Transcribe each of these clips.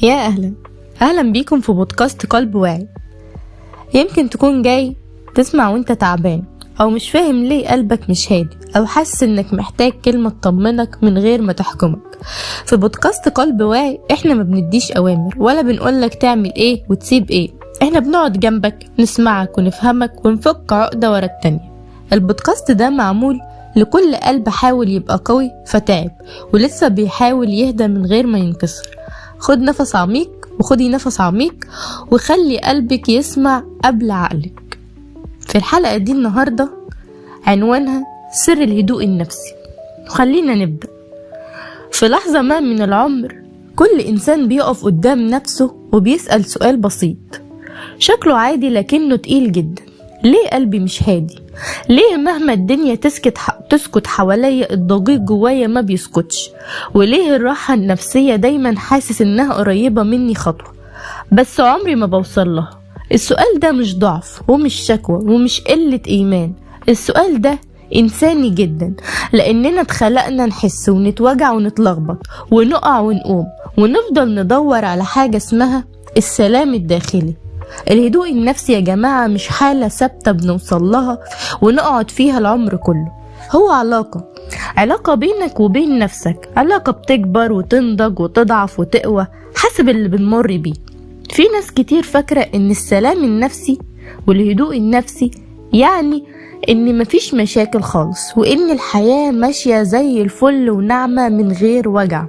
يا أهلا بيكم في بودكاست قلب واعي. يمكن تكون جاي تسمع وانت تعبان أو مش فاهم ليه قلبك مش هادي أو حاسس انك محتاج كلمة تطمنك من غير ما تحكمك. في بودكاست قلب واعي احنا ما بنديش أوامر ولا بنقولك تعمل ايه وتسيب ايه، احنا بنقعد جنبك نسمعك ونفهمك ونفك عقدة ورا التانية. البودكاست ده معمول لكل قلب حاول يبقى قوي فتعب ولسه بيحاول يهدى من غير ما ينكسر. خد نفس عميق وخدي نفس عميق وخلي قلبك يسمع قبل عقلك. في الحلقة دي النهاردة عنوانها سر الهدوء النفسي. خلينا نبدأ. في لحظة ما من العمر كل إنسان بيقف قدام نفسه وبيسأل سؤال بسيط شكله عادي لكنه تقيل جدا: ليه قلبي مش هادي؟ ليه مهما الدنيا تسكت حواليا الضجيج جوايا ما بيسكتش؟ وليه الراحة النفسية دايما حاسس انها قريبة مني خطوة بس عمري ما بوصل لها؟ السؤال ده مش ضعف ومش شكوى ومش قلة ايمان، السؤال ده إنساني جدا، لأننا اتخلقنا نحس ونتوجع ونتلخبط ونقع ونقوم ونفضل ندور على حاجة اسمها السلام الداخلي. الهدوء النفسي يا جماعة مش حالة ثابتة بنوصل لها ونقعد فيها العمر كله، هو علاقة بينك وبين نفسك، علاقة بتكبر وتنضج وتضعف وتقوى حسب اللي بنمر بيه. في ناس كتير فاكرة ان السلام النفسي والهدوء النفسي يعني ان مفيش مشاكل خالص وان الحياة ماشية زي الفل ونعمة من غير وجع،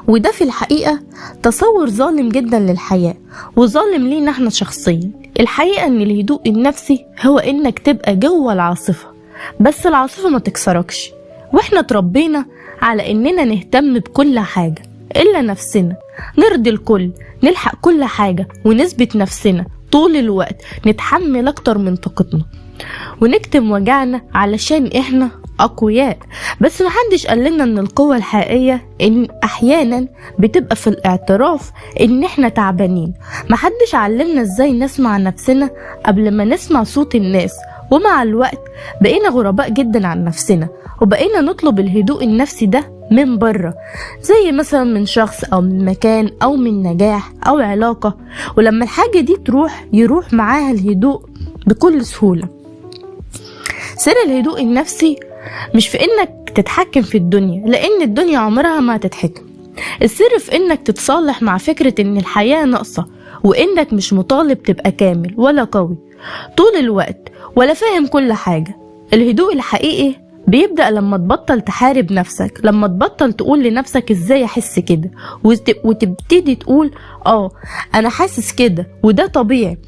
وده في الحقيقة تصور ظالم جدا للحياة وظالم لينا احنا شخصيا. الحقيقة ان الهدوء النفسي هو انك تبقى جوه العاصفة بس العاصفة ما تكسركش، واحنا تربينا على اننا نهتم بكل حاجة الا نفسنا، نرضي الكل، نلحق كل حاجة ونثبت نفسنا طول الوقت، نتحمل اكتر من طاقتنا ونكتم وجعنا علشان احنا أقوياء. بس محدش قالنا ان القوة الحقيقية ان احيانا بتبقى في الاعتراف ان احنا تعبانين. محدش علمنا ازاي نسمع نفسنا قبل ما نسمع صوت الناس، ومع الوقت بقينا غرباء جدا عن نفسنا وبقينا نطلب الهدوء النفسي ده من بره، زي مثلا من شخص او من مكان او من نجاح او علاقة، ولما الحاجة دي يروح معاها الهدوء بكل سهولة. سر الهدوء النفسي مش في انك تتحكم في الدنيا، لان الدنيا عمرها ما هتتحكم. السر في انك تتصالح مع فكرة ان الحياة ناقصة وانك مش مطالب تبقى كامل ولا قوي طول الوقت ولا فاهم كل حاجة. الهدوء الحقيقي بيبدأ لما تبطل تحارب نفسك، لما تبطل تقول لنفسك ازاي احس كده وتبتدي تقول انا حاسس كده وده طبيعي.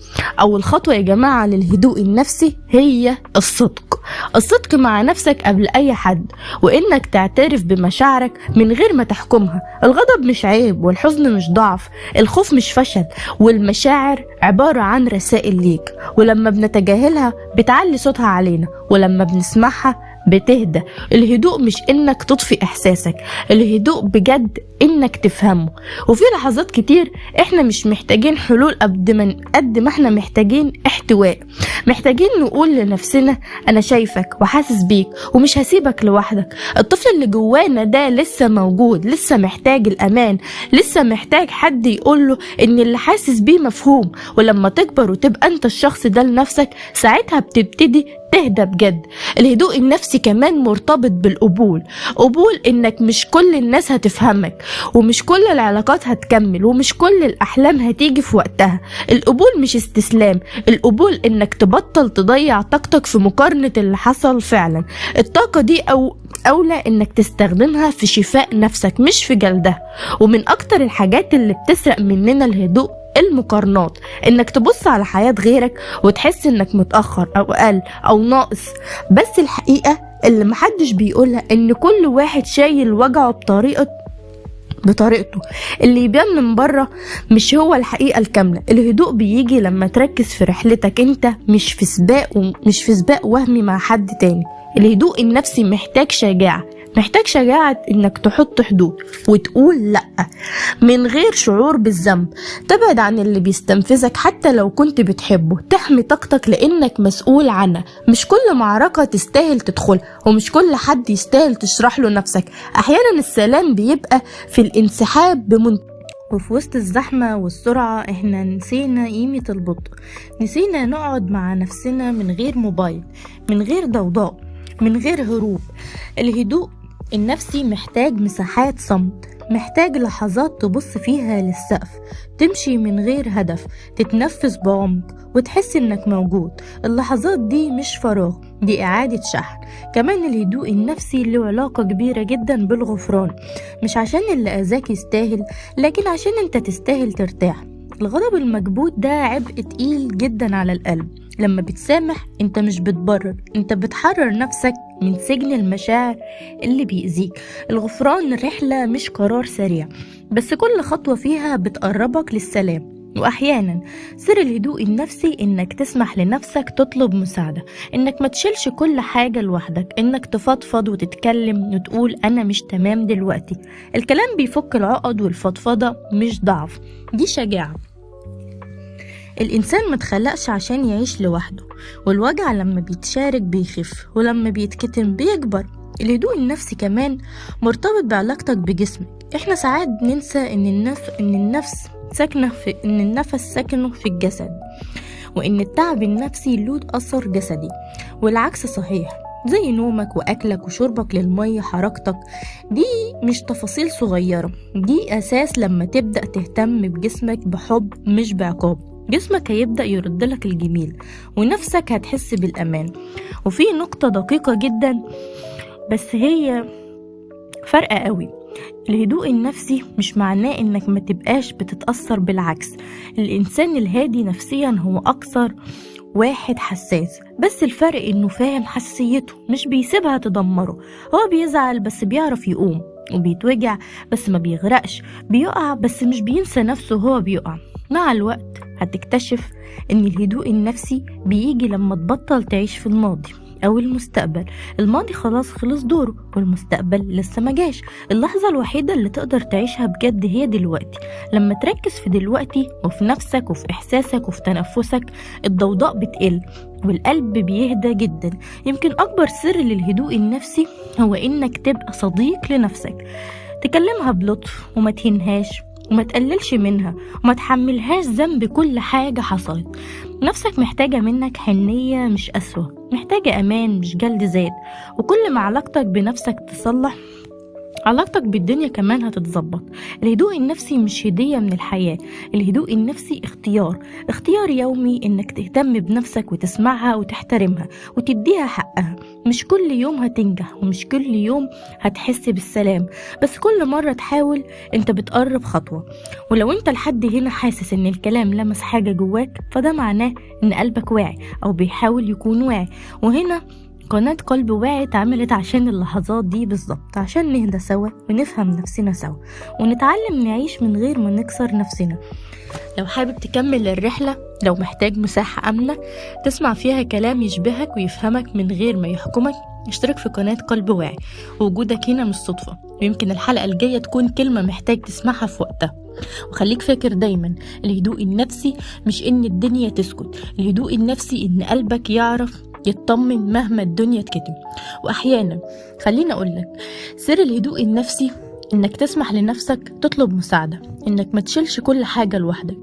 اول خطوة يا جماعة للهدوء النفسي هي الصدق مع نفسك قبل اي حد، وانك تعترف بمشاعرك من غير ما تحكمها. الغضب مش عيب والحزن مش ضعف، الخوف مش فشل، والمشاعر عبارة عن رسائل ليك، ولما بنتجاهلها بتعلي صوتها علينا ولما بنسمعها بتهدى. الهدوء مش انك تطفي احساسك، الهدوء بجد انك تفهمه. وفي لحظات كتير احنا مش محتاجين حلول قد ما احنا محتاجين احتواء، محتاجين نقول لنفسنا انا شايفك وحاسس بيك ومش هسيبك لوحدك. الطفل اللي جوانا ده لسه موجود، لسه محتاج الامان، لسه محتاج حد يقوله ان اللي حاسس بيه مفهوم. ولما تكبر وتبقى انت الشخص ده لنفسك ساعتها بتبتدي تهدى بجد. الهدوء النفسي كمان مرتبط بالقبول، قبول انك مش كل الناس هتفهمك ومش كل العلاقات هتكمل ومش كل الاحلام هتيجي في وقتها. القبول مش استسلام، القبول انك تبطل تضيع طاقتك في مقارنة اللي حصل فعلا. الطاقة دي أولى إنك تستخدمها في شفاء نفسك مش في جلدها. ومن أكتر الحاجات اللي بتسرق مننا الهدوء المقارنات، إنك تبص على حياة غيرك وتحس إنك متأخر أو أقل أو ناقص. بس الحقيقة اللي محدش بيقولها إن كل واحد شايل وجعه بطريقته، اللي يبان من بره مش هو الحقيقة الكاملة. الهدوء بيجي لما تركز في رحلتك انت، مش في سباق وهمي مع حد تاني. الهدوء النفسي محتاج شجاعة انك تحط حدود وتقول لأ من غير شعور بالذنب، تبعد عن اللي بيستنفذك حتى لو كنت بتحبه، تحمي طاقتك لانك مسؤول عنها. مش كل معركة تستاهل تدخل ومش كل حد يستاهل تشرح له نفسك. احيانا السلام بيبقى في الانسحاب وفي وسط الزحمة والسرعة احنا نسينا قيمة البطء، نسينا نقعد مع نفسنا من غير موبايل، من غير ضوضاء، من غير هروب. الهدوء النفسي محتاج مساحات صمت، محتاج لحظات تبص فيها للسقف، تمشي من غير هدف، تتنفس بعمق وتحس انك موجود. اللحظات دي مش فراغ، دي إعادة شحن. كمان الهدوء النفسي له علاقة كبيرة جدا بالغفران، مش عشان اللي أذاك يستاهل، لكن عشان انت تستاهل ترتاح. الغضب المكبوت ده عبء تقيل جدا على القلب. لما بتسامح انت مش بتبرر، انت بتحرر نفسك من سجن المشاعر اللي بيأذيك. الغفران رحلة مش قرار سريع، بس كل خطوة فيها بتقربك للسلام. وأحيانا سر الهدوء النفسي إنك تسمح لنفسك تطلب مساعدة، إنك ما تشيلش كل حاجة لوحدك، إنك تفضفض وتتكلم وتقول أنا مش تمام دلوقتي. الكلام بيفك العقد، والفضفضة مش ضعف، دي شجاعة. الإنسان متخلقش عشان يعيش لوحده، والوجع لما بيتشارك بيخف، ولما بيتكتم بيكبر. الهدوء النفسي كمان مرتبط بعلاقتك بجسمك. احنا ساعات بننسى إن النفس ساكنة إن النفس ساكنه في الجسد، وإن التعب النفسي له أثر جسدي، والعكس صحيح. زي نومك وأكلك وشربك للمية، حركتك دي مش تفاصيل صغيرة، دي أساس. لما تبدأ تهتم بجسمك بحب مش بعقاب، جسمك هيبدأ يردلك الجميل، ونفسك هتحس بالأمان. وفي نقطة دقيقة جدا بس هي فرقة قوي. الهدوء النفسي مش معناه انك ما تبقاش بتتأثر، بالعكس. الإنسان الهادي نفسيا هو أكثر واحد حساس، بس الفرق انه فاهم حساسيته، مش بيسيبها تدمره. هو بيزعل بس بيعرف يقوم، وبيتوجع بس ما بيغرقش، بيقع بس مش بينسى نفسه هو بيقع. مع الوقت هتكتشف ان الهدوء النفسي بيجي لما تبطل تعيش في الماضي او المستقبل. الماضي خلاص خلص دوره، والمستقبل لسه ما جاش. اللحظة الوحيدة اللي تقدر تعيشها بجد هي دلوقتي. لما تركز في دلوقتي، وفي نفسك، وفي احساسك، وفي تنفسك، الضوضاء بتقل والقلب بيهدى جدا. يمكن اكبر سر للهدوء النفسي هو انك تبقى صديق لنفسك، تكلمها بلطف وما تهينهاش وما تقللش منها وما تحملهاش ذنب كل حاجة حصلت. نفسك محتاجة منك حنية مش قسوة، محتاجة أمان مش جلد ذات. وكل ما علاقتك بنفسك تصلح، علاقتك بالدنيا كمان هتتظبط. الهدوء النفسي مش هدية من الحياة، الهدوء النفسي اختيار يومي، انك تهتم بنفسك وتسمعها وتحترمها وتديها حقها. مش كل يوم هتنجح، ومش كل يوم هتحس بالسلام، بس كل مرة تحاول انت بتقرب خطوة. ولو انت لحد هنا حاسس ان الكلام لمس حاجة جواك، فده معناه ان قلبك واعي او بيحاول يكون واعي. وهنا قناة قلب واعي اتعملت عشان اللحظات دي بالظبط، عشان نهدى سوا ونفهم نفسنا سوا، ونتعلم نعيش من غير ما نكسر نفسنا. لو حابب تكمل الرحلة، لو محتاج مساحة آمنة تسمع فيها كلام يشبهك ويفهمك من غير ما يحكمك، اشترك في قناة قلب واعي. وجودك هنا مش صدفة، ويمكن الحلقة الجاية تكون كلمة محتاج تسمعها في وقتها. وخليك فاكر دايما، الهدوء النفسي مش ان الدنيا تسكت، الهدوء النفسي ان قلبك يعرف يطمن مهما الدنيا تكتم. واحيانا خليني اقولك، سر الهدوء النفسي انك تسمح لنفسك تطلب مساعدة، انك ما تشيلش كل حاجة لوحدك.